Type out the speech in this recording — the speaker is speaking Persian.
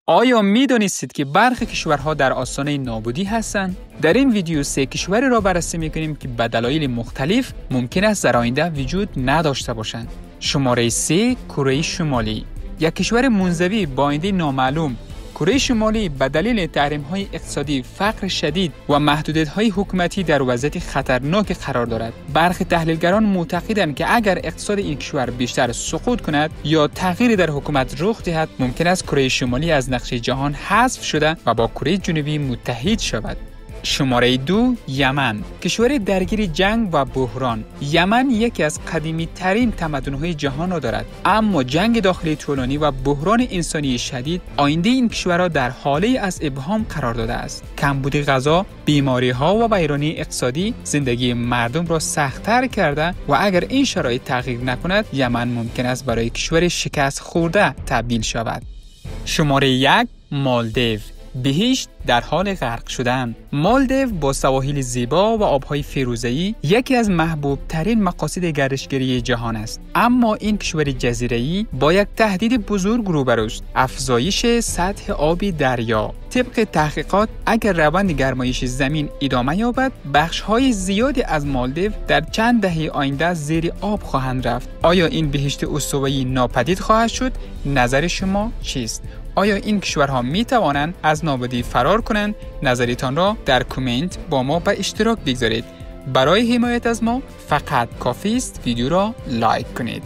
آیا می‌دانستید که برخی کشورها در آستانه نابودی هستند؟ در این ویدیو 3 کشوری را بررسی می‌کنیم که به دلایل مختلف ممکن است در آینده وجود نداشته باشند. شماره 3 کره شمالی، یک کشور منزوی با آینده نامعلوم. کره شمالی به دلیل تحریم‌های اقتصادی، فقر شدید و محدودیت‌های حکومتی در وضعیت خطرناک قرار دارد. برخی تحلیلگران معتقدند که اگر اقتصاد این کشور بیشتر سقوط کند یا تغییری در حکومت رخ دهد، ممکن است کره شمالی از نقشه جهان حذف شده و با کره جنوبی متحد شود. شماره 2 یمن، کشور درگیر جنگ و بحران. یمن یکی از قدیمی ترین تمدن‌های جهان را دارد، اما جنگ داخلی طولانی و بحران انسانی شدید آینده این کشور را در حاله از ابهام قرار داده است. کمبود غذا، بیماری‌ها و ویرانی اقتصادی زندگی مردم را سخت‌تر کرده و اگر این شرایط تغییر نکند، یمن ممکن است برای کشور شکست خورده تبدیل شود. شماره 1 مالدیو، بهشت در حال غرق شدن. مالدیو با سواحل زیبا و آبهای فیروزه‌ای یکی از محبوب ترین مقاصد گردشگری جهان است، اما این کشور جزیره‌ای با یک تهدید بزرگ روبروست: افزایش سطح آب دریا. طبق تحقیقات اگر روند گرمایش زمین ادامه یابد، بخش‌های زیادی از مالدیو در چند دهه آینده زیر آب خواهند رفت. آیا این بهشت استوایی ناپدید خواهد شد؟ نظر شما چیست؟ آیا این کشورها می توانند از نابودی فرار کنند؟ نظریتان را در کامنت با ما به اشتراک بگذارید. برای حمایت از ما فقط کافی است ویدیو را لایک کنید.